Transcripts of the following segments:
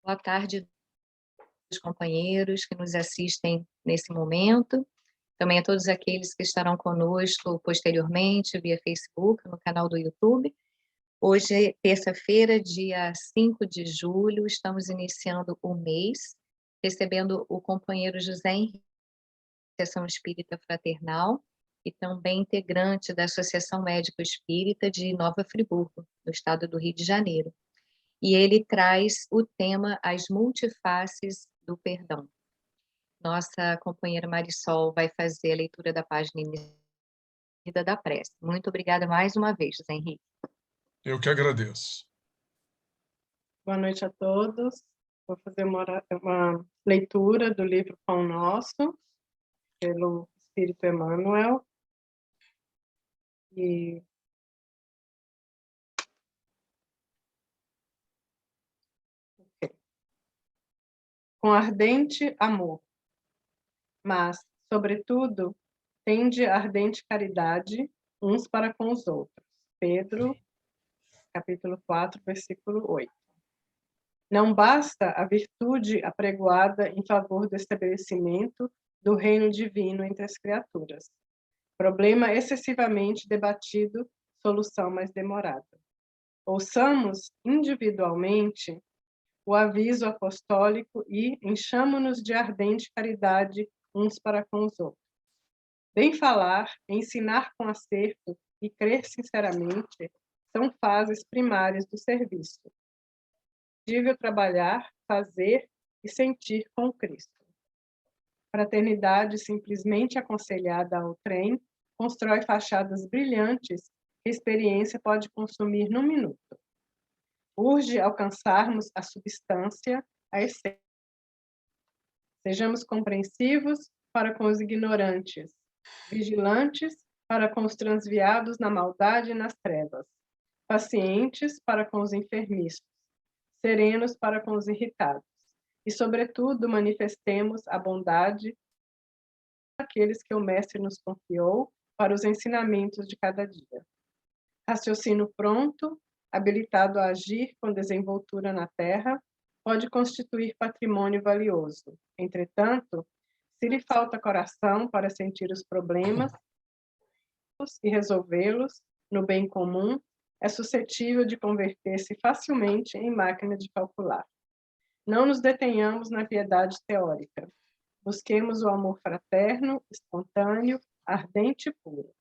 Boa tarde, os companheiros que nos assistem nesse momento, também a todos aqueles que estarão conosco posteriormente via Facebook, no canal do YouTube. Hoje é terça-feira, dia 5 de julho, estamos iniciando o mês, recebendo o companheiro José Henrique, Associação Espírita Fraternal, e também integrante da Associação Médico Espírita de Nova Friburgo, no estado do Rio de Janeiro. E ele traz o tema As Multifaces do Perdão. Nossa companheira Marisol vai fazer a leitura da página inicial da prece. Muito obrigada mais uma vez, José Henrique. Eu que agradeço. Boa noite a todos. Vou fazer uma leitura do livro Pão Nosso, pelo Espírito Emmanuel. E com ardente amor, mas, sobretudo, tende ardente caridade uns para com os outros. Pedro, capítulo 4, versículo 8. Não basta a virtude apregoada em favor do estabelecimento do reino divino entre as criaturas. Problema excessivamente debatido, solução mais demorada. Ouçamos individualmente o aviso apostólico e enchamo-nos de ardente caridade uns para com os outros. Bem falar, ensinar com acerto e crer sinceramente são fases primárias do serviço. É possível trabalhar, fazer e sentir com Cristo. Fraternidade simplesmente aconselhada ao trem constrói fachadas brilhantes que a experiência pode consumir num minuto. Urge alcançarmos a substância, a essência. Sejamos compreensivos para com os ignorantes, vigilantes para com os transviados na maldade e nas trevas, pacientes para com os enfermiços, serenos para com os irritados, e, sobretudo, manifestemos a bondade daqueles que o Mestre nos confiou para os ensinamentos de cada dia. Raciocínio pronto, habilitado a agir com desenvoltura na terra, pode constituir patrimônio valioso. Entretanto, se lhe falta coração para sentir os problemas e resolvê-los no bem comum, é suscetível de converter-se facilmente em máquina de calcular. Não nos detenhamos na piedade teórica. Busquemos o amor fraterno, espontâneo, ardente e puro.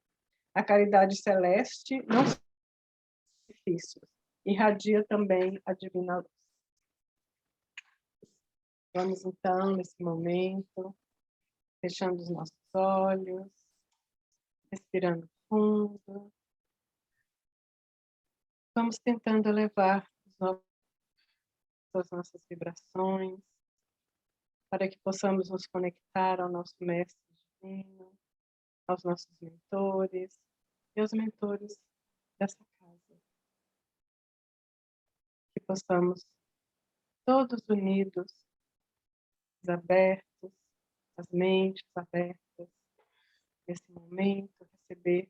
A caridade celeste não são sacrifícios, irradia também a divina luz. Vamos então, nesse momento, fechando os nossos olhos, respirando fundo. Vamos tentando elevar as nossas vibrações, para que possamos nos conectar ao nosso Mestre Divino, aos nossos mentores e aos mentores dessa casa. Que possamos, todos unidos, abertos, as mentes abertas, nesse momento, receber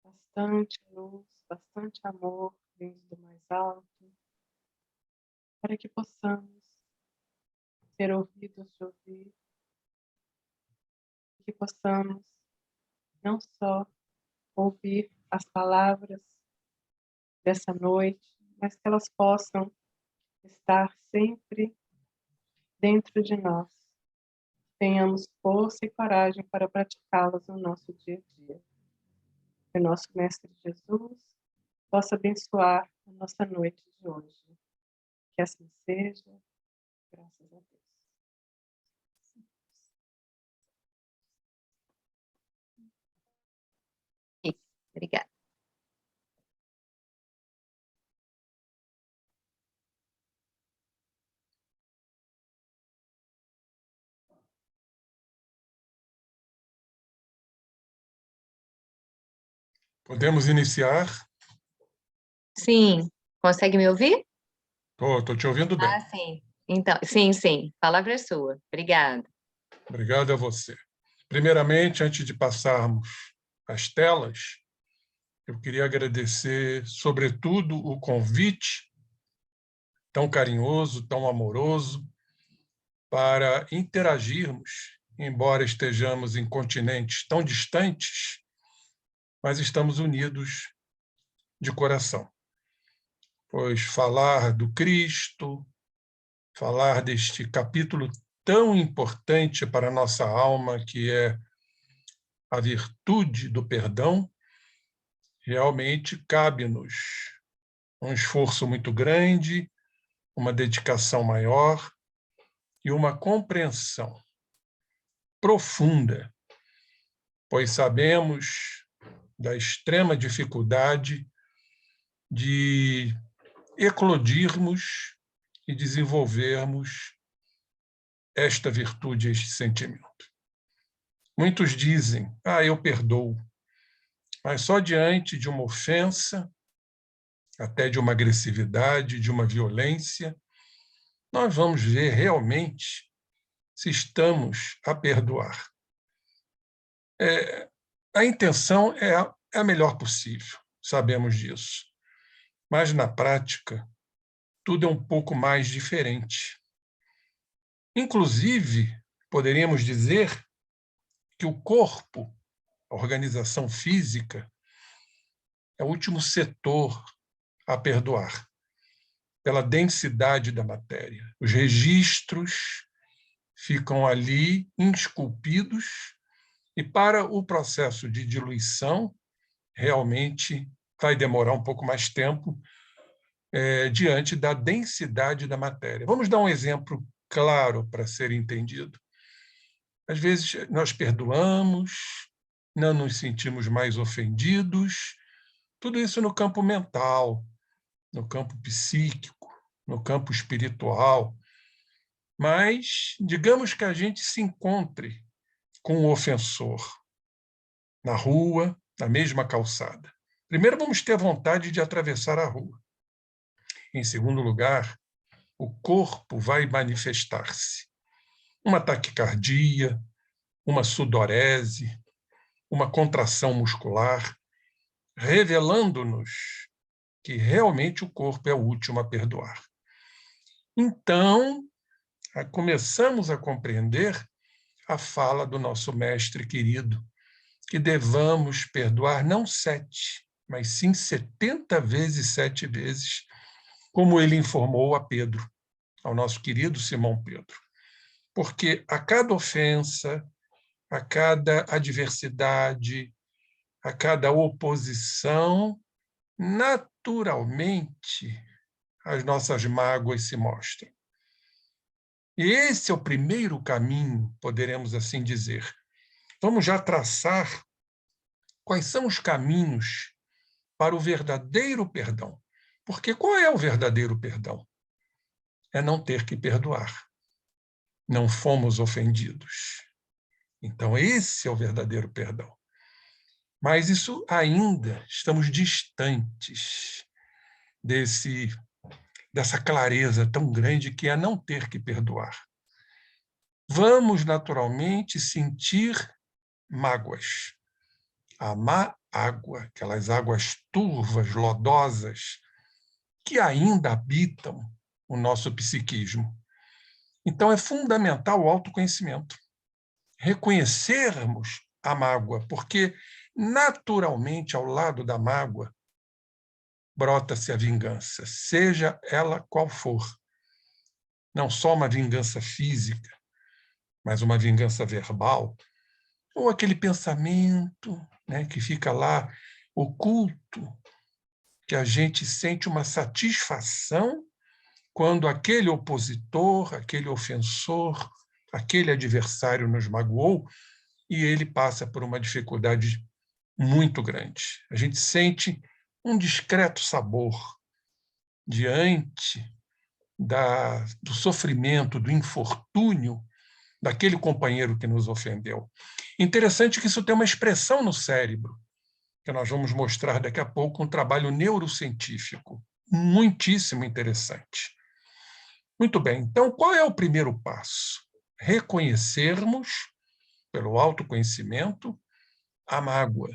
bastante luz, bastante amor vindo do mais alto, para que possamos ter ouvidos de ouvir, que possamos não só ouvir as palavras dessa noite, mas que elas possam estar sempre dentro de nós. Tenhamos força e coragem para praticá-las no nosso dia a dia. Que o nosso Mestre Jesus possa abençoar a nossa noite de hoje. Que assim seja, graças a Deus. Obrigada. Podemos iniciar? Sim. Consegue me ouvir? Estou te ouvindo bem. Ah, sim. Então, sim. A palavra é sua. Obrigada. Obrigado a você. Primeiramente, antes de passarmos às telas, eu queria agradecer, sobretudo, o convite tão carinhoso, tão amoroso, para interagirmos, embora estejamos em continentes tão distantes, mas estamos unidos de coração. Pois falar do Cristo, falar deste capítulo tão importante para a nossa alma, que é a virtude do perdão, realmente cabe-nos um esforço muito grande, uma dedicação maior e uma compreensão profunda, pois sabemos da extrema dificuldade de eclodirmos e desenvolvermos esta virtude, este sentimento. Muitos dizem, eu perdoo, mas só diante de uma ofensa, até de uma agressividade, de uma violência, nós vamos ver realmente se estamos a perdoar. A intenção é a melhor possível, sabemos disso. Mas, na prática, tudo é um pouco mais diferente. Inclusive, poderíamos dizer que o corpo, a organização física, é o último setor a perdoar, pela densidade da matéria. Os registros ficam ali esculpidos e para o processo de diluição realmente vai demorar um pouco mais tempo diante da densidade da matéria. Vamos dar um exemplo claro para ser entendido. Às vezes nós perdoamos, não nos sentimos mais ofendidos, tudo isso no campo mental, no campo psíquico, no campo espiritual. Mas digamos que a gente se encontre com o ofensor na rua, na mesma calçada. Primeiro, vamos ter vontade de atravessar a rua. Em segundo lugar, o corpo vai manifestar-se. Uma taquicardia, uma sudorese, uma contração muscular, revelando-nos que realmente o corpo é o último a perdoar. Então, começamos a compreender a fala do nosso mestre querido, que devamos perdoar não 7, mas sim 70 vezes 7 vezes, como ele informou a Pedro, ao nosso querido Simão Pedro. Porque a cada ofensa, a cada adversidade, a cada oposição, naturalmente, as nossas mágoas se mostram. E esse é o primeiro caminho, poderemos assim dizer. Vamos já traçar quais são os caminhos para o verdadeiro perdão. Porque qual é o verdadeiro perdão? É não ter que perdoar. Não fomos ofendidos. Então, esse é o verdadeiro perdão. Mas isso ainda estamos distantes dessa clareza tão grande que é não ter que perdoar. Vamos, naturalmente, sentir mágoas. A má água, aquelas águas turvas, lodosas, que ainda habitam o nosso psiquismo. Então, é fundamental o autoconhecimento. Reconhecermos a mágoa, porque, naturalmente, ao lado da mágoa, brota-se a vingança, seja ela qual for. Não só uma vingança física, mas uma vingança verbal, ou aquele pensamento, né, que fica lá oculto, que a gente sente uma satisfação quando aquele opositor, aquele ofensor, aquele adversário nos magoou e ele passa por uma dificuldade muito grande. A gente sente um discreto sabor diante do sofrimento, do infortúnio daquele companheiro que nos ofendeu. Interessante que isso tem uma expressão no cérebro, que nós vamos mostrar daqui a pouco, um trabalho neurocientífico muitíssimo interessante. Muito bem, então qual é o primeiro passo? Reconhecermos, pelo autoconhecimento, a mágoa.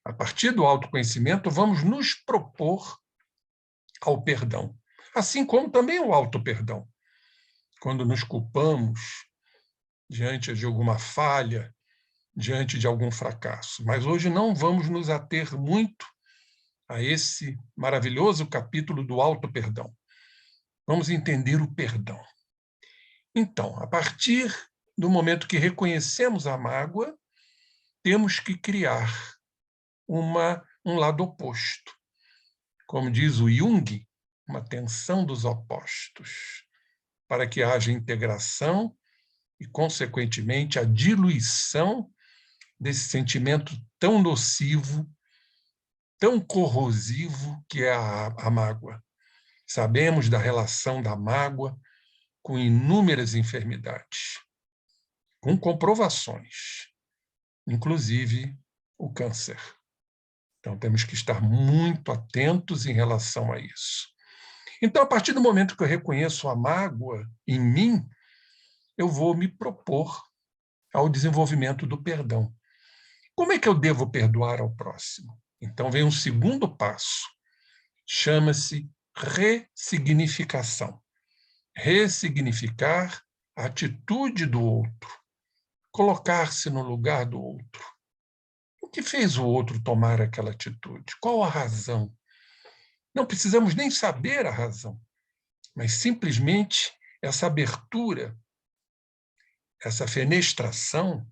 A partir do autoconhecimento, vamos nos propor ao perdão. Assim como também o auto-perdão. Quando nos culpamos diante de alguma falha, diante de algum fracasso. Mas hoje não vamos nos ater muito a esse maravilhoso capítulo do auto-perdão. Vamos entender o perdão. Então, a partir do momento que reconhecemos a mágoa, temos que criar um lado oposto. Como diz o Jung, uma tensão dos opostos, para que haja integração e, consequentemente, a diluição desse sentimento tão nocivo, tão corrosivo que é a mágoa. Sabemos da relação da mágoa com inúmeras enfermidades, com comprovações, inclusive o câncer. Então, temos que estar muito atentos em relação a isso. Então, a partir do momento que eu reconheço a mágoa em mim, eu vou me propor ao desenvolvimento do perdão. Como é que eu devo perdoar ao próximo? Então, vem um segundo passo. Chama-se ressignificação. Ressignificar a atitude do outro. Colocar-se no lugar do outro. O que fez o outro tomar aquela atitude? Qual a razão? Não precisamos nem saber a razão, mas simplesmente essa abertura, essa fenestração,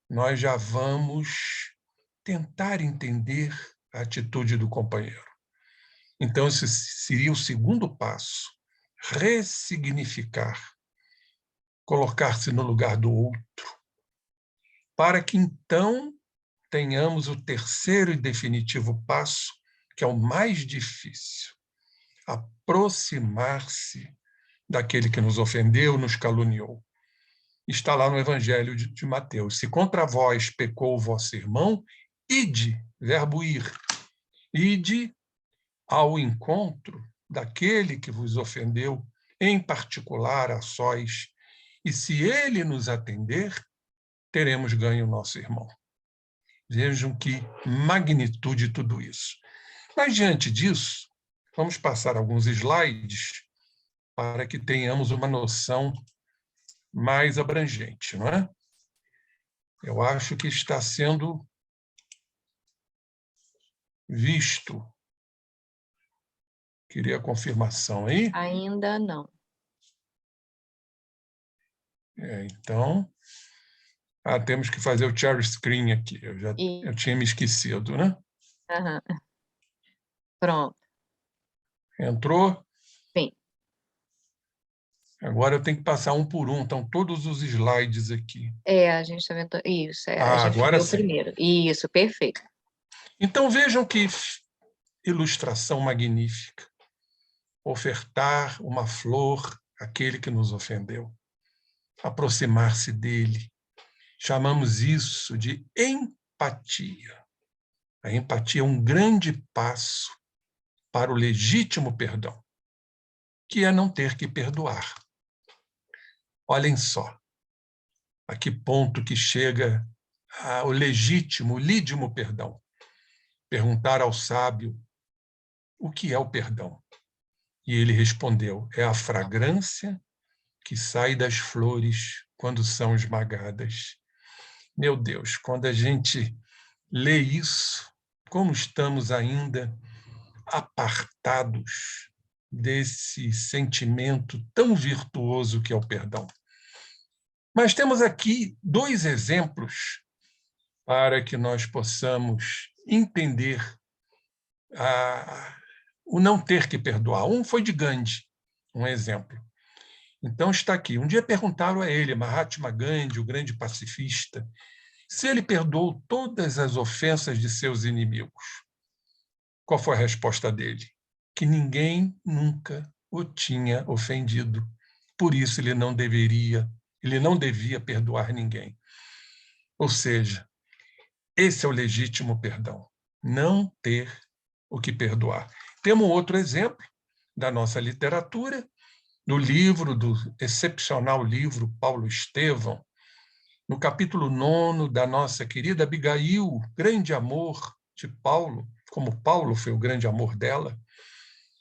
nós já vamos tentar entender a atitude do companheiro. Então, esse seria o segundo passo, ressignificar, colocar-se no lugar do outro, para que então tenhamos o terceiro e definitivo passo, que é o mais difícil, aproximar-se daquele que nos ofendeu, nos caluniou. Está lá no Evangelho de Mateus. Se contra vós pecou o vosso irmão, ide, verbo ir, ide ao encontro daquele que vos ofendeu, em particular a sós, e se ele nos atender, teremos ganho o nosso irmão. Vejam que magnitude tudo isso. Mas, diante disso, vamos passar alguns slides para que tenhamos uma noção mais abrangente, não é? Eu acho que está sendo visto. Queria a confirmação aí. Ainda não. Então, temos que fazer o share screen aqui. Eu tinha me esquecido, né? Uhum. Pronto. Entrou? Sim. Agora eu tenho que passar um por um. Estão todos os slides aqui. A gente está vendo isso. A gente agora viu sim. primeiro. Isso, perfeito. Então, vejam que ilustração magnífica. Ofertar uma flor àquele que nos ofendeu. Aproximar-se dele. Chamamos isso de empatia. A empatia é um grande passo para o legítimo perdão, que é não ter que perdoar. Olhem só a que ponto que chega o legítimo, o lídimo perdão. Perguntar ao sábio o que é o perdão. E ele respondeu, é a fragrância que sai das flores quando são esmagadas. Meu Deus, quando a gente lê isso, como estamos ainda apartados desse sentimento tão virtuoso que é o perdão. Mas temos aqui dois exemplos para que nós possamos entender o não ter que perdoar. Um foi de Gandhi, um exemplo. Então está aqui. Um dia perguntaram a ele, Mahatma Gandhi, o grande pacifista, se ele perdoou todas as ofensas de seus inimigos. Qual foi a resposta dele? Que ninguém nunca o tinha ofendido. Por isso ele não devia perdoar ninguém. Ou seja, esse é o legítimo perdão, não ter o que perdoar. Temos um outro exemplo da nossa literatura, no do excepcional livro Paulo Estevão, no capítulo 9 da nossa querida Abigail, grande amor de Paulo, como Paulo foi o grande amor dela,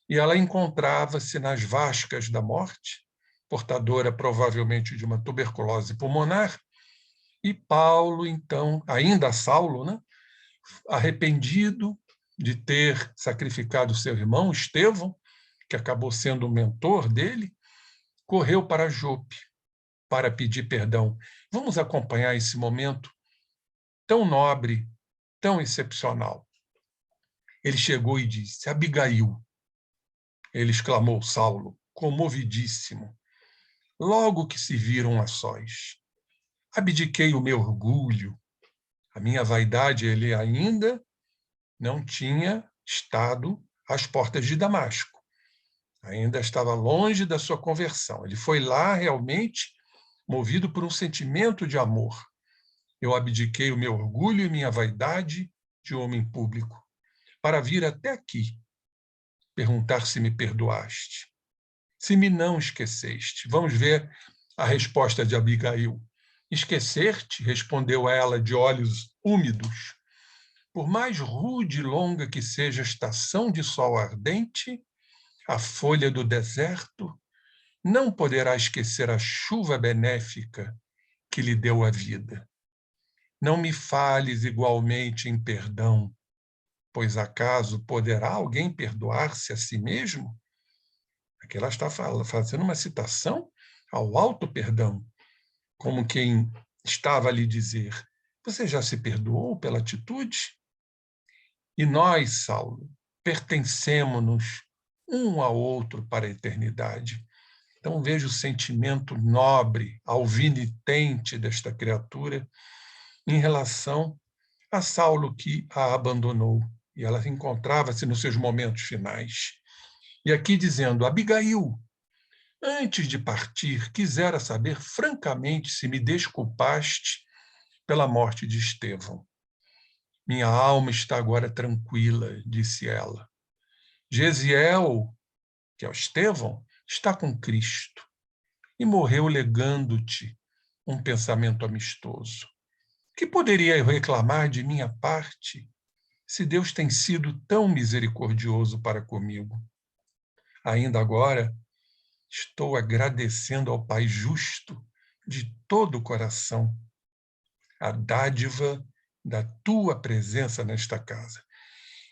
e ela encontrava-se nas vascas da morte, portadora provavelmente de uma tuberculose pulmonar, e Paulo, então, ainda Saulo, né, arrependido de ter sacrificado seu irmão Estevão, que acabou sendo o mentor dele, correu para Jope para pedir perdão. Vamos acompanhar esse momento tão nobre, tão excepcional. Ele chegou e disse: Abigail, ele exclamou Saulo, comovidíssimo, logo que se viram a sós. Abdiquei o meu orgulho, a minha vaidade, ele ainda não tinha estado às portas de Damasco. Ainda estava longe da sua conversão. Ele foi lá realmente movido por um sentimento de amor. Eu abdiquei o meu orgulho e minha vaidade de homem público para vir até aqui perguntar se me perdoaste, se me não esqueceste. Vamos ver a resposta de Abigail. Esquecer-te, respondeu ela de olhos úmidos. Por mais rude e longa que seja a estação de sol ardente, a folha do deserto não poderá esquecer a chuva benéfica que lhe deu a vida. Não me fales igualmente em perdão, pois acaso poderá alguém perdoar-se a si mesmo? Aqui ela está fazendo uma citação ao alto perdão, como quem estava a lhe dizer: você já se perdoou pela atitude? E nós, Saulo, pertencemos-nos um ao outro para a eternidade. Então veja o sentimento nobre, alvinitente desta criatura em relação a Saulo que a abandonou. E ela encontrava-se nos seus momentos finais. E aqui dizendo: Abigail, antes de partir, quisera saber francamente se me desculpaste pela morte de Estevão. Minha alma está agora tranquila, disse ela. Gesiel, que é o Estevão, está com Cristo e morreu legando-te um pensamento amistoso. Que poderia eu reclamar de minha parte se Deus tem sido tão misericordioso para comigo? Ainda agora, estou agradecendo ao Pai justo de todo o coração a dádiva da tua presença nesta casa.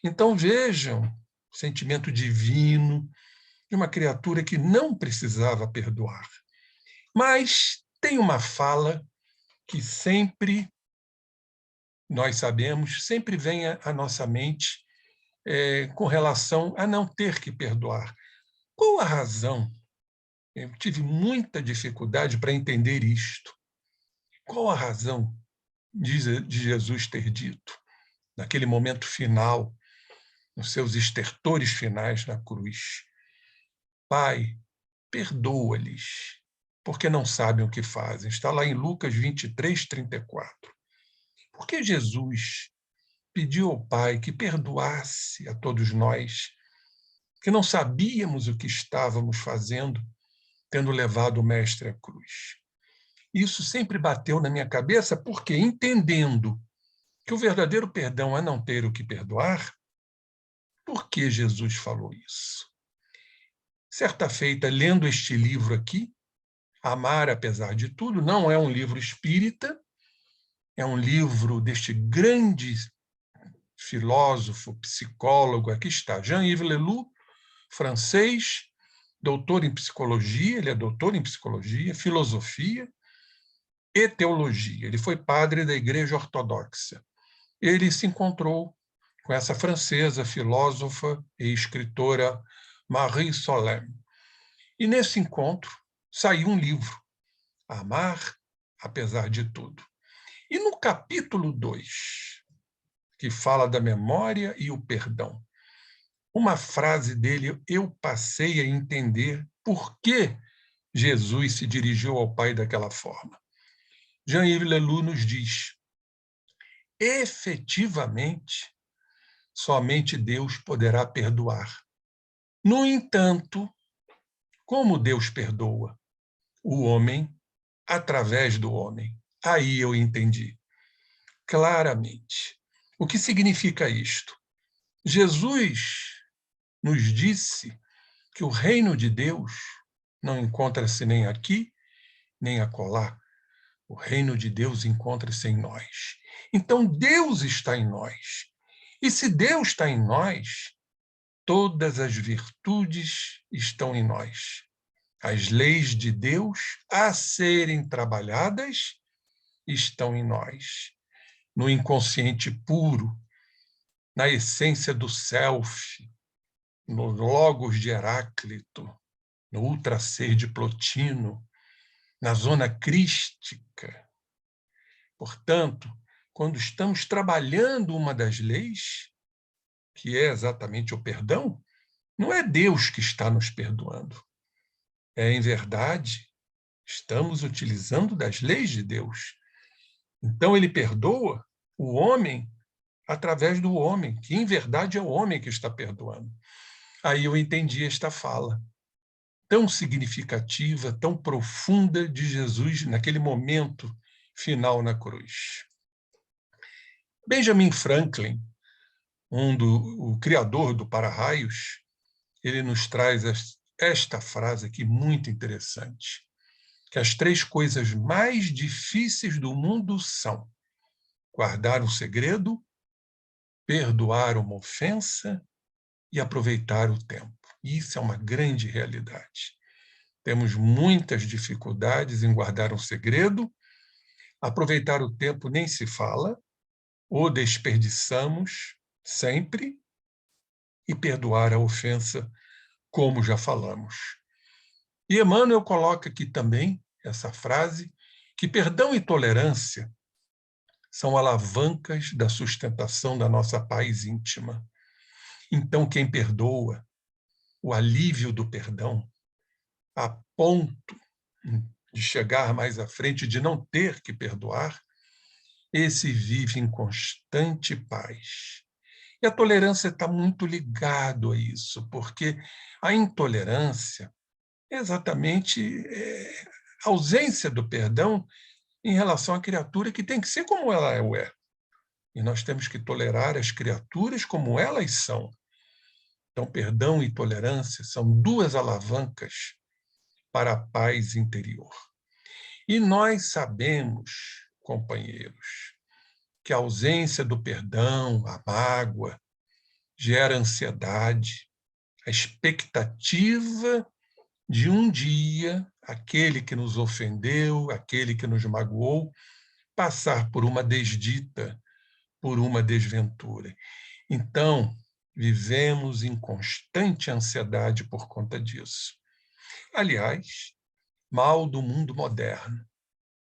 Então vejam o sentimento divino de uma criatura que não precisava perdoar. Mas tem uma fala que sempre, nós sabemos, sempre vem à nossa mente com relação a não ter que perdoar. Qual a razão? Eu tive muita dificuldade para entender isto. Qual a razão de Jesus ter dito, naquele momento final, nos seus estertores finais na cruz: Pai, perdoa-lhes, porque não sabem o que fazem. Está lá em Lucas 23, 34. Por que Jesus pediu ao Pai que perdoasse a todos nós, que não sabíamos o que estávamos fazendo, tendo levado o Mestre à cruz? Isso sempre bateu na minha cabeça, porque, entendendo que o verdadeiro perdão é não ter o que perdoar, por que Jesus falou isso? Certa feita, lendo este livro aqui, Amar Apesar de Tudo, não é um livro espírita, é um livro deste grande filósofo, psicólogo, aqui está, Jean-Yves Leloup, francês, doutor em psicologia, ele é doutor em psicologia, filosofia e teologia. Ele foi padre da Igreja Ortodoxa. Ele se encontrou com essa francesa, filósofa e escritora Marie Solem. E nesse encontro saiu um livro, Amar Apesar de Tudo. E no capítulo 2, que fala da memória e o perdão, uma frase dele eu passei a entender por que Jesus se dirigiu ao Pai daquela forma. Jean-Yves Leloup nos diz: efetivamente, somente Deus poderá perdoar. No entanto, como Deus perdoa? O homem através do homem. Aí eu entendi claramente. O que significa isto? Jesus nos disse que o reino de Deus não encontra-se nem aqui, nem acolá. O reino de Deus encontra-se em nós. Então, Deus está em nós. E se Deus está em nós, todas as virtudes estão em nós. As leis de Deus a serem trabalhadas estão em nós. No inconsciente puro, na essência do self, no logos de Heráclito, no ultraser de Plotino, na zona crística. Portanto, quando estamos trabalhando uma das leis, que é exatamente o perdão, não é Deus que está nos perdoando. É, em verdade, estamos utilizando das leis de Deus. Então, ele perdoa o homem através do homem, que, em verdade, é o homem que está perdoando. Aí eu entendi esta fala tão significativa, tão profunda de Jesus naquele momento final na cruz. Benjamin Franklin, o criador do para-raios, ele nos traz esta frase aqui muito interessante, que as 3 coisas mais difíceis do mundo são guardar um segredo, perdoar uma ofensa e aproveitar o tempo. Isso é uma grande realidade. Temos muitas dificuldades em guardar um segredo, aproveitar o tempo nem se fala, o desperdiçamos sempre, e perdoar a ofensa, como já falamos. E Emmanuel coloca aqui também essa frase, que perdão e tolerância são alavancas da sustentação da nossa paz íntima. Então, quem perdoa, o alívio do perdão, a ponto de chegar mais à frente, de não ter que perdoar, esse vive em constante paz. E a tolerância está muito ligado a isso, porque a intolerância é exatamente a ausência do perdão em relação à criatura que tem que ser como ela é. E nós temos que tolerar as criaturas como elas são. Então, perdão e tolerância são 2 alavancas para a paz interior. E nós sabemos, companheiros, que a ausência do perdão, a mágoa, gera ansiedade, a expectativa de um dia aquele que nos ofendeu, aquele que nos magoou, passar por uma desdita, por uma desventura. Então, vivemos em constante ansiedade por conta disso. Aliás, mal do mundo moderno,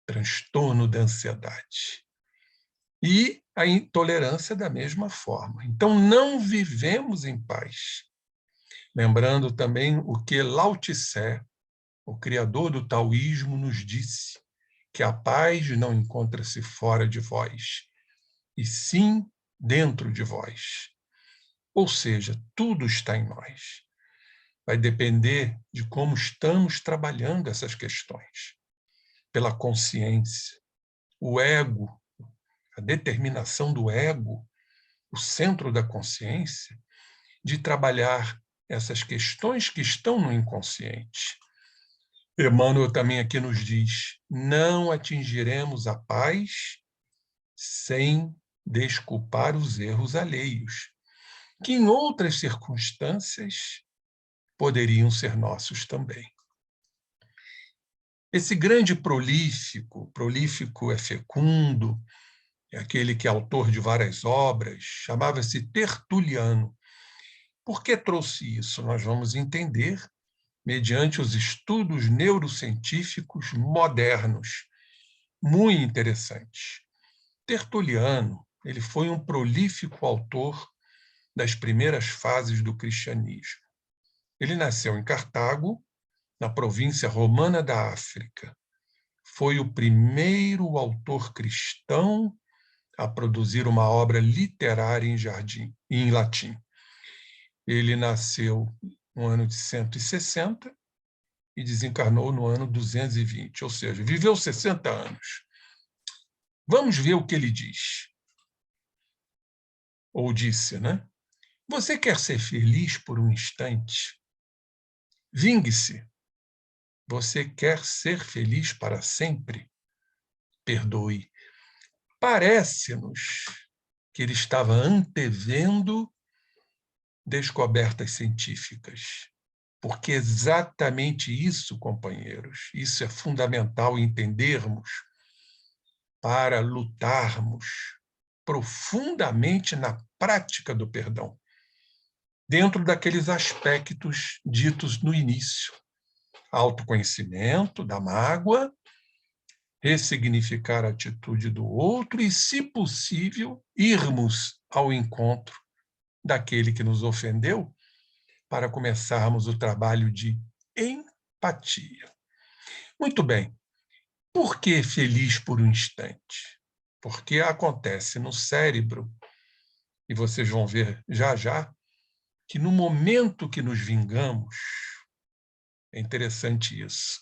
transtorno da ansiedade. E a intolerância da mesma forma. Então, não vivemos em paz. Lembrando também o que Lao Tse, o criador do taoísmo, nos disse, que a paz não encontra-se fora de vós, e sim dentro de vós. Ou seja, tudo está em nós. Vai depender de como estamos trabalhando essas questões. Pela consciência, o ego, a determinação do ego, o centro da consciência, de trabalhar essas questões que estão no inconsciente. Emmanuel também aqui nos diz, não atingiremos a paz sem desculpar os erros alheios, que em outras circunstâncias poderiam ser nossos também. Esse grande prolífico é fecundo, é aquele que é autor de várias obras, chamava-se Tertuliano. Por que trouxe isso? Nós vamos entender mediante os estudos neurocientíficos modernos, muito interessantes. Tertuliano, ele foi um prolífico autor das primeiras fases do cristianismo. Ele nasceu em Cartago, na província romana da África. Foi o primeiro autor cristão a produzir uma obra literária em latim. Ele nasceu no ano de 160 e desencarnou no ano 220, ou seja, viveu 60 anos. Vamos ver o que ele diz. Ou disse, né? Você quer ser feliz por um instante? Vingue-se. Você quer ser feliz para sempre? Perdoe. Parece-nos que ele estava antevendo descobertas científicas. Porque exatamente isso, companheiros, isso é fundamental entendermos para lutarmos profundamente na prática do perdão, dentro daqueles aspectos ditos no início. Autoconhecimento da mágoa, ressignificar a atitude do outro e, se possível, irmos ao encontro daquele que nos ofendeu para começarmos o trabalho de empatia. Muito bem. Por que feliz por um instante? Porque acontece no cérebro, e vocês vão ver já já, que no momento que nos vingamos, é interessante isso,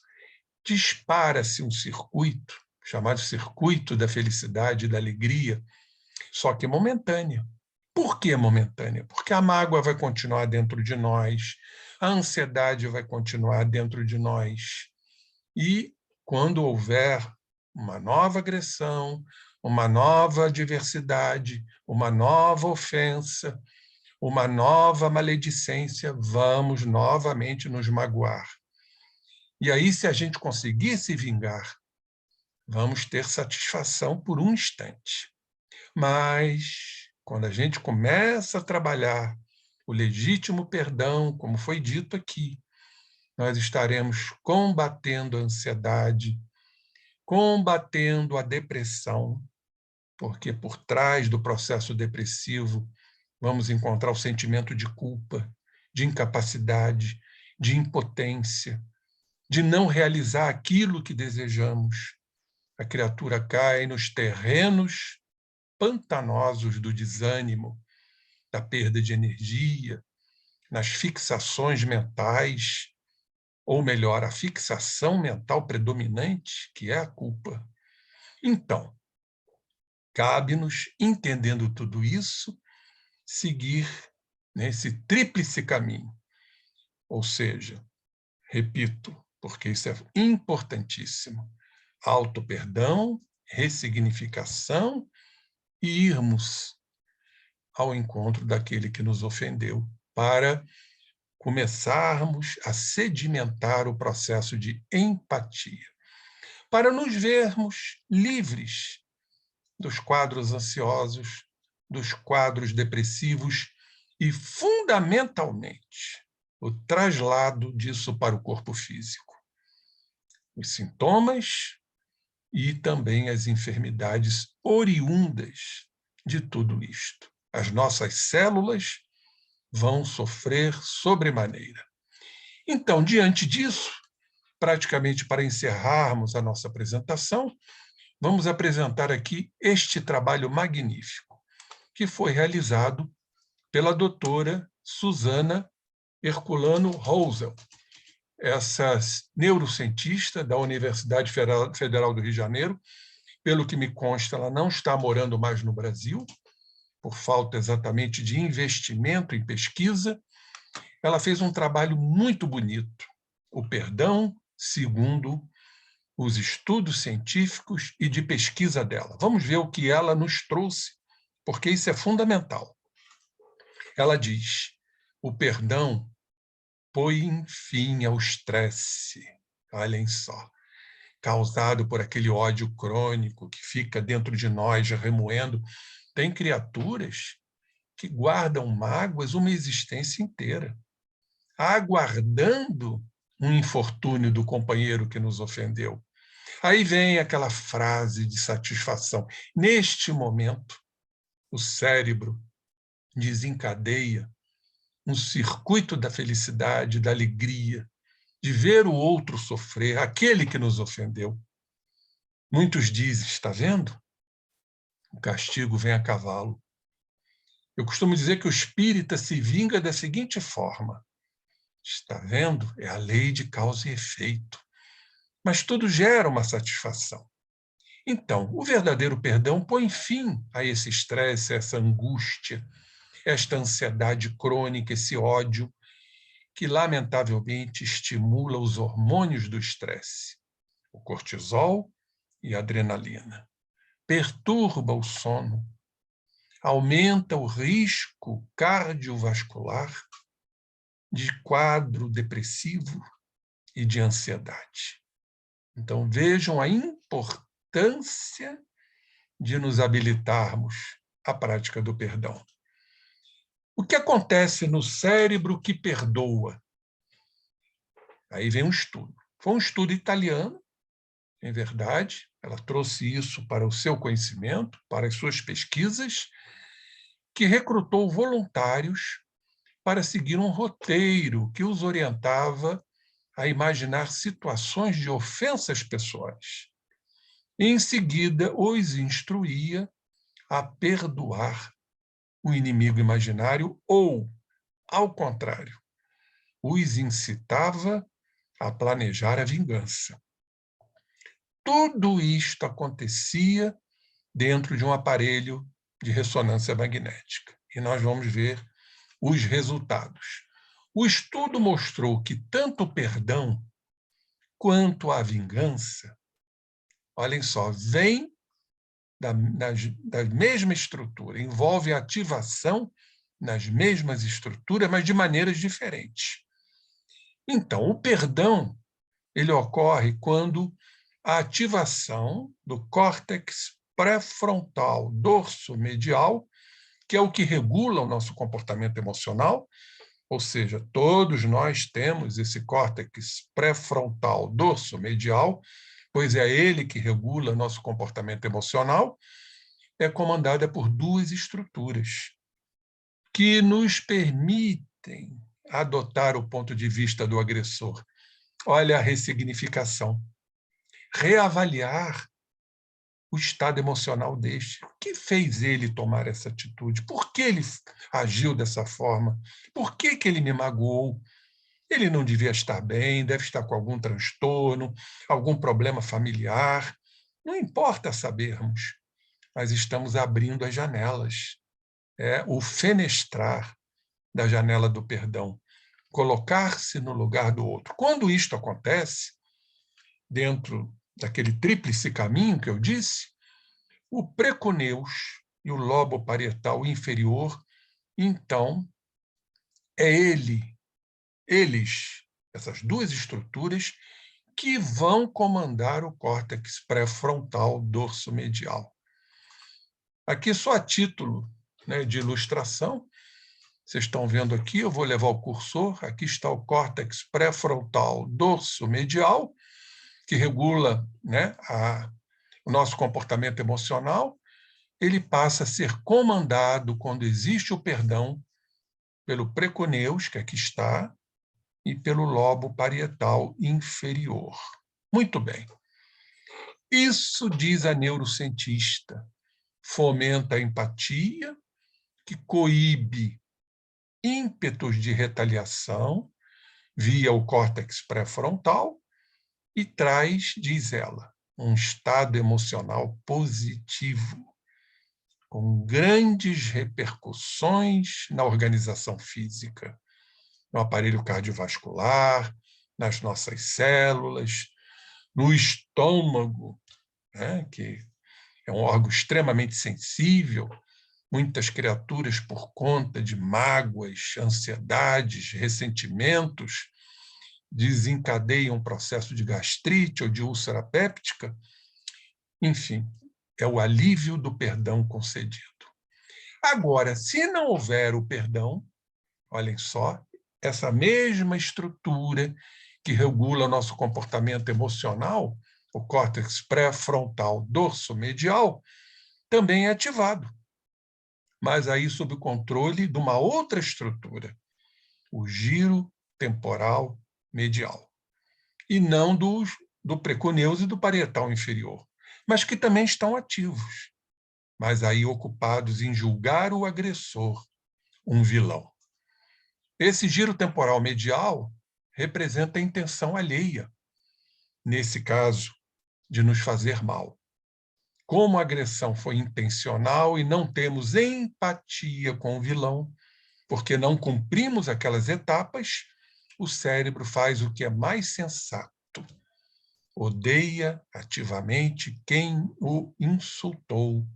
dispara-se um circuito, chamado circuito da felicidade e da alegria, só que momentâneo. Por que momentânea? Porque a mágoa vai continuar dentro de nós, a ansiedade vai continuar dentro de nós. E quando houver uma nova agressão, uma nova adversidade, uma nova ofensa, uma nova maledicência, vamos novamente nos magoar. E aí, se a gente conseguir se vingar, vamos ter satisfação por um instante. Mas, quando a gente começa a trabalhar o legítimo perdão, como foi dito aqui, nós estaremos combatendo a ansiedade, combatendo a depressão, porque por trás do processo depressivo vamos encontrar o sentimento de culpa, de incapacidade, de impotência, de não realizar aquilo que desejamos. A criatura cai nos terrenos pantanosos do desânimo, da perda de energia, nas fixações mentais, ou melhor, a fixação mental predominante, que é a culpa. Então, cabe-nos, entendendo tudo isso, seguir nesse tríplice caminho. Ou seja, repito, porque isso é importantíssimo, auto-perdão, ressignificação e irmos ao encontro daquele que nos ofendeu, para começarmos a sedimentar o processo de empatia, para nos vermos livres dos quadros ansiosos, dos quadros depressivos e, fundamentalmente, o traslado disso para o corpo físico. Os sintomas e também as enfermidades oriundas de tudo isto. As nossas células vão sofrer sobremaneira. Então, diante disso, praticamente para encerrarmos a nossa apresentação, vamos apresentar aqui este trabalho magnífico, que foi realizado pela doutora Susana Herculano Rosel, essa neurocientista da Universidade Federal do Rio de Janeiro. Pelo que me consta, ela não está morando mais no Brasil, por falta exatamente de investimento em pesquisa. Ela fez um trabalho muito bonito, o perdão segundo os estudos científicos e de pesquisa dela. Vamos ver o que ela nos trouxe, porque isso é fundamental. Ela diz: o perdão põe fim ao estresse, olhem só, causado por aquele ódio crônico que fica dentro de nós, remoendo. Tem criaturas que guardam mágoas uma existência inteira, aguardando um infortúnio do companheiro que nos ofendeu. Aí vem aquela frase de satisfação. Neste momento, o cérebro desencadeia um circuito da felicidade, da alegria, de ver o outro sofrer, aquele que nos ofendeu. Muitos dizem: está vendo? O castigo vem a cavalo. Eu costumo dizer que o espírita se vinga da seguinte forma: está vendo? É a lei de causa e efeito. Mas tudo gera uma satisfação. Então, o verdadeiro perdão põe fim a esse estresse, essa angústia, esta ansiedade crônica, esse ódio, que, lamentavelmente, estimula os hormônios do estresse, o cortisol e a adrenalina. Perturba o sono, aumenta o risco cardiovascular de quadro depressivo e de ansiedade. Então, vejam a importância de nos habilitarmos à prática do perdão. O que acontece no cérebro que perdoa? Aí vem um estudo. Foi um estudo italiano, em verdade, ela trouxe isso para o seu conhecimento, para as suas pesquisas, que recrutou voluntários para seguir um roteiro que os orientava a imaginar situações de ofensas pessoais. E, em seguida, os instruía a perdoar o inimigo imaginário ou, ao contrário, os incitava a planejar a vingança. Tudo isto acontecia dentro de um aparelho de ressonância magnética. E nós vamos ver os resultados. O estudo mostrou que tanto o perdão quanto a vingança, olhem só, vem da mesma estrutura, envolve a ativação nas mesmas estruturas, mas de maneiras diferentes. Então, o perdão ele ocorre quando a ativação do córtex pré-frontal dorso-medial, que é o que regula o nosso comportamento emocional, ou seja, todos nós temos esse córtex pré-frontal dorso-medial, pois é ele que regula nosso comportamento emocional, é comandada por duas estruturas que nos permitem adotar o ponto de vista do agressor. Olha a ressignificação. Reavaliar o estado emocional deste. O que fez ele tomar essa atitude? Por que ele agiu dessa forma? Por que ele me magoou? Ele não devia estar bem, deve estar com algum transtorno, algum problema familiar. Não importa sabermos, mas estamos abrindo as janelas. É o fenestrar da janela do perdão. Colocar-se no lugar do outro. Quando isto acontece, dentro daquele tríplice caminho que eu disse, o preconeus e o lobo parietal inferior, então, eles, essas duas estruturas, que vão comandar o córtex pré-frontal dorso-medial. Aqui, só a título, né, de ilustração, vocês estão vendo aqui, eu vou levar o cursor, aqui está o córtex pré-frontal dorso-medial, que regula, né, o nosso comportamento emocional. Ele passa a ser comandado, quando existe o perdão, pelo preconeus, que aqui está, e pelo lobo parietal inferior. Muito bem. Isso, diz a neurocientista, fomenta a empatia, que coíbe ímpetos de retaliação via o córtex pré-frontal e traz, diz ela, um estado emocional positivo, com grandes repercussões na organização física, no aparelho cardiovascular, nas nossas células, no estômago, né, que é um órgão extremamente sensível. Muitas criaturas, por conta de mágoas, ansiedades, ressentimentos, desencadeiam um processo de gastrite ou de úlcera péptica. Enfim, é o alívio do perdão concedido. Agora, se não houver o perdão, olhem só, essa mesma estrutura que regula o nosso comportamento emocional, o córtex pré-frontal dorso-medial, também é ativado, mas aí sob o controle de uma outra estrutura, o giro temporal medial, e não do preconeus e do parietal inferior, mas que também estão ativos, mas aí ocupados em julgar o agressor, um vilão. Esse giro temporal medial representa a intenção alheia, nesse caso, de nos fazer mal. Como a agressão foi intencional e não temos empatia com o vilão, porque não cumprimos aquelas etapas, o cérebro faz o que é mais sensato. Odeia ativamente quem o insultou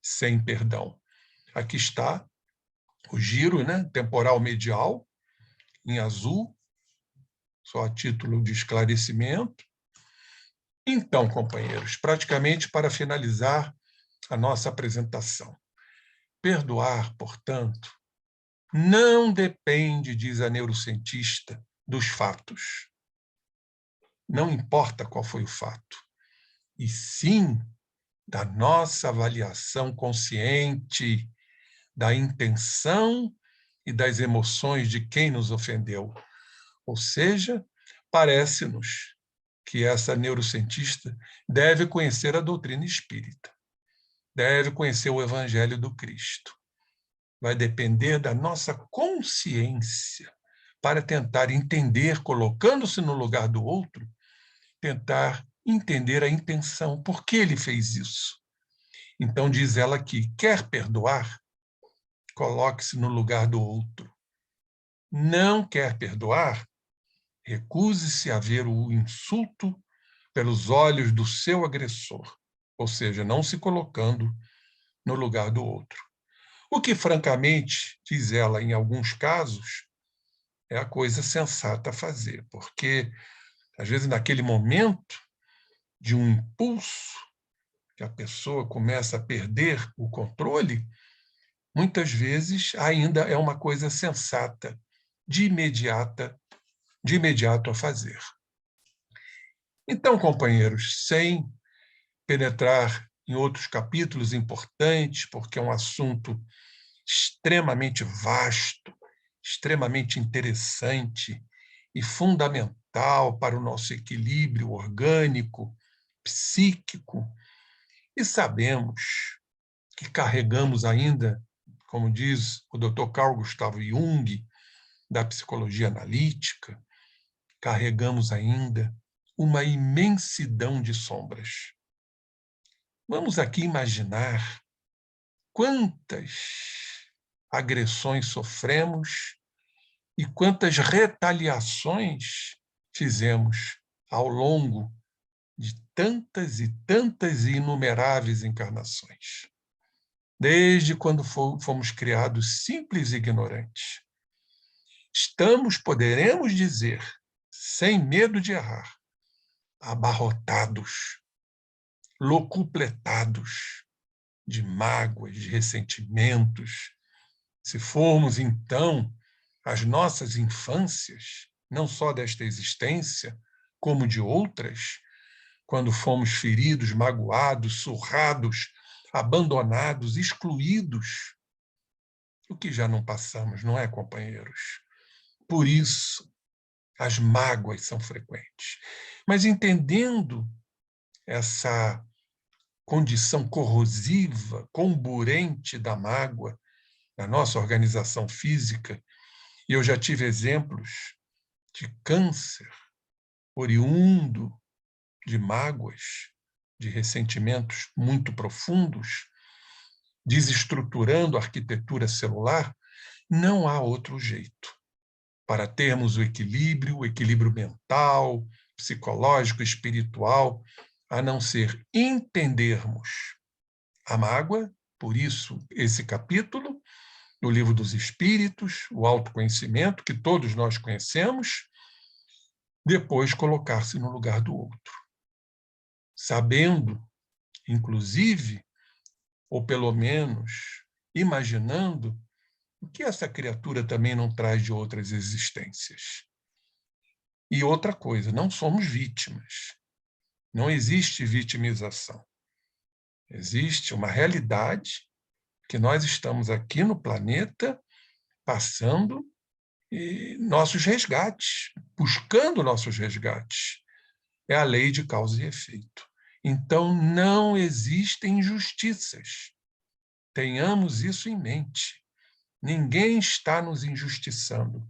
sem perdão. Aqui está o giro, né, temporal medial, em azul, só a título de esclarecimento. Então, companheiros, praticamente para finalizar a nossa apresentação. Perdoar, portanto, não depende, diz a neurocientista, dos fatos. Não importa qual foi o fato, e sim da nossa avaliação consciente da intenção e das emoções de quem nos ofendeu. Ou seja, parece-nos que essa neurocientista deve conhecer a doutrina espírita, deve conhecer o Evangelho do Cristo. Vai depender da nossa consciência para tentar entender, colocando-se no lugar do outro, tentar entender a intenção, por que ele fez isso. Então, diz ela que quer perdoar, coloque-se no lugar do outro. Não quer perdoar, recuse-se a ver o insulto pelos olhos do seu agressor, ou seja, não se colocando no lugar do outro. O que, francamente, diz ela, em alguns casos, é a coisa sensata a fazer, porque, às vezes, naquele momento de um impulso, que a pessoa começa a perder o controle, muitas vezes ainda é uma coisa sensata, de imediato a fazer. Então, companheiros, sem penetrar em outros capítulos importantes, porque é um assunto extremamente vasto, extremamente interessante e fundamental para o nosso equilíbrio orgânico, psíquico, e sabemos que carregamos ainda, como diz o Dr. Carl Gustav Jung, da psicologia analítica, carregamos ainda uma imensidão de sombras. Vamos aqui imaginar quantas agressões sofremos e quantas retaliações fizemos ao longo de tantas e tantas e inumeráveis encarnações. Desde quando fomos criados simples e ignorantes. Poderemos dizer, sem medo de errar, abarrotados, locupletados de mágoas, de ressentimentos. Se formos, então, as nossas infâncias, não só desta existência, como de outras, quando fomos feridos, magoados, surrados, abandonados, excluídos, o que já não passamos, não é, companheiros? Por isso, as mágoas são frequentes. Mas entendendo essa condição corrosiva, comburente da mágoa na nossa organização física, e eu já tive exemplos de câncer oriundo de mágoas, de ressentimentos muito profundos, desestruturando a arquitetura celular, não há outro jeito para termos o equilíbrio mental, psicológico, espiritual, a não ser entendermos a mágoa. Por isso, esse capítulo, no Livro dos Espíritos, o autoconhecimento, que todos nós conhecemos, depois colocar-se no lugar do outro. Sabendo, inclusive, ou pelo menos imaginando, o que essa criatura também não traz de outras existências. E outra coisa, não somos vítimas. Não existe vitimização. Existe uma realidade que nós estamos aqui no planeta passando nossos resgates, buscando nossos resgates. É a lei de causa e efeito. Então, não existem injustiças. Tenhamos isso em mente. Ninguém está nos injustiçando.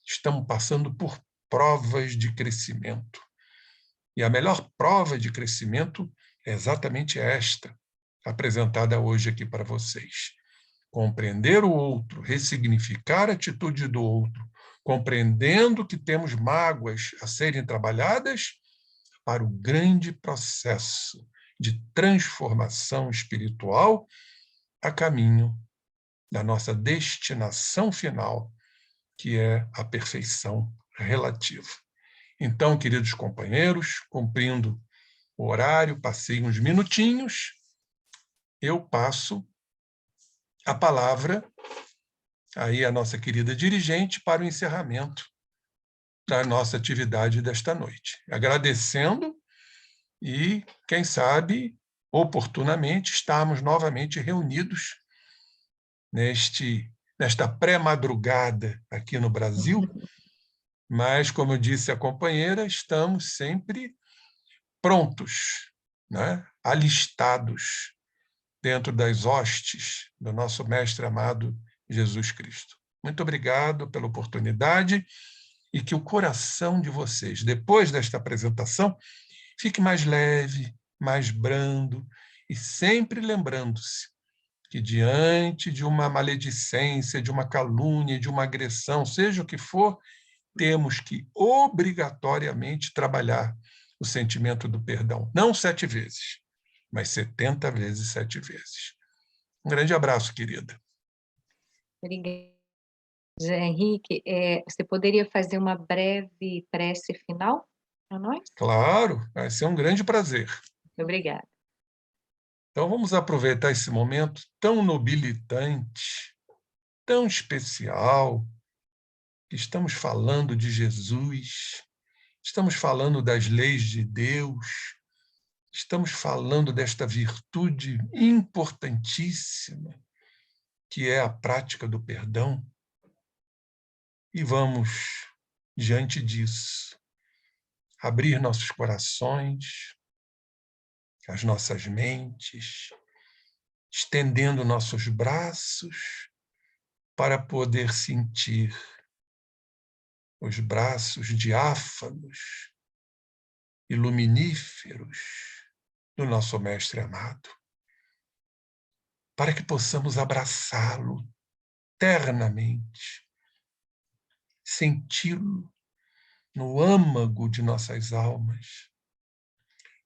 Estamos passando por provas de crescimento. E a melhor prova de crescimento é exatamente esta, apresentada hoje aqui para vocês. Compreender o outro, ressignificar a atitude do outro, compreendendo que temos mágoas a serem trabalhadas para o grande processo de transformação espiritual a caminho da nossa destinação final, que é a perfeição relativa. Então, queridos companheiros, cumprindo o horário, passei uns minutinhos, eu passo a palavra aí à nossa querida dirigente para o encerramento da nossa atividade desta noite. Agradecendo e, quem sabe, oportunamente, estarmos novamente reunidos nesta pré-madrugada aqui no Brasil, mas, como disse a companheira, estamos sempre prontos, né? Alistados dentro das hostes do nosso Mestre amado Jesus Cristo. Muito obrigado pela oportunidade e que o coração de vocês, depois desta apresentação, fique mais leve, mais brando e sempre lembrando-se que diante de uma maledicência, de uma calúnia, de uma agressão, seja o que for, temos que obrigatoriamente trabalhar o sentimento do perdão. Não 7 vezes, mas 70 vezes 7 vezes. Um grande abraço, querida. Obrigada, Zé Henrique. Você poderia fazer uma breve prece final para nós? Claro, vai ser um grande prazer. Obrigada. Então, vamos aproveitar esse momento tão nobilitante, tão especial, que estamos falando de Jesus, estamos falando das leis de Deus, estamos falando desta virtude importantíssima, que é a prática do perdão. E vamos, diante disso, abrir nossos corações, as nossas mentes, estendendo nossos braços para poder sentir os braços diáfanos e luminíferos do nosso Mestre amado, para que possamos abraçá-lo ternamente, senti-lo no âmago de nossas almas,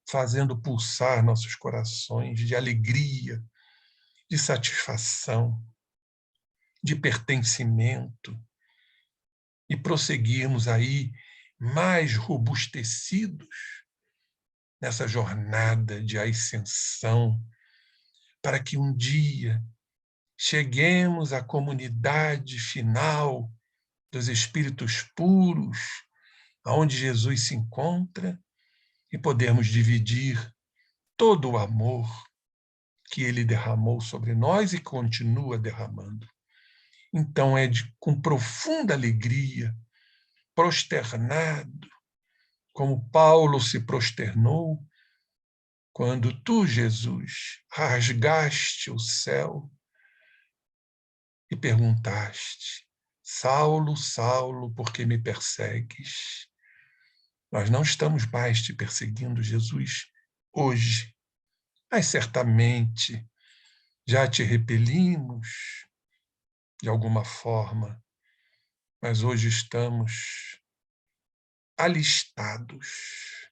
fazendo pulsar nossos corações de alegria, de satisfação, de pertencimento, e prosseguirmos aí mais robustecidos nessa jornada de ascensão, para que um dia cheguemos à comunidade final dos espíritos puros, onde Jesus se encontra, e podermos dividir todo o amor que ele derramou sobre nós e continua derramando. Então com profunda alegria, prosternado, como Paulo se prosternou, quando tu, Jesus, rasgaste o céu e perguntaste: Saulo, Saulo, por que me persegues? Nós não estamos mais te perseguindo, Jesus, hoje, mas certamente já te repelimos de alguma forma, mas hoje estamos alistados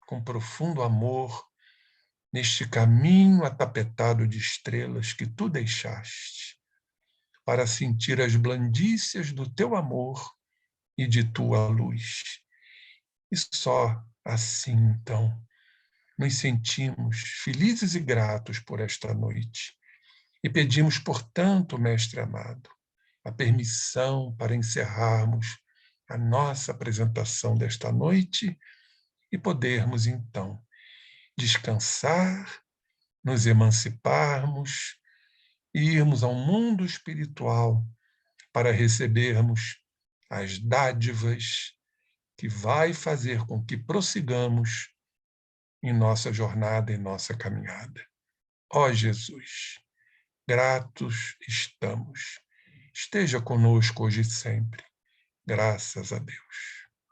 com profundo amor neste caminho atapetado de estrelas que tu deixaste, para sentir as blandícias do teu amor e de tua luz. E só assim, então, nos sentimos felizes e gratos por esta noite. E pedimos, portanto, Mestre amado, a permissão para encerrarmos a nossa apresentação desta noite e podermos, então, descansar, nos emanciparmos, irmos ao mundo espiritual para recebermos as dádivas que vai fazer com que prossigamos em nossa jornada, em nossa caminhada. Ó Jesus, gratos estamos. Esteja conosco hoje e sempre. Graças a Deus.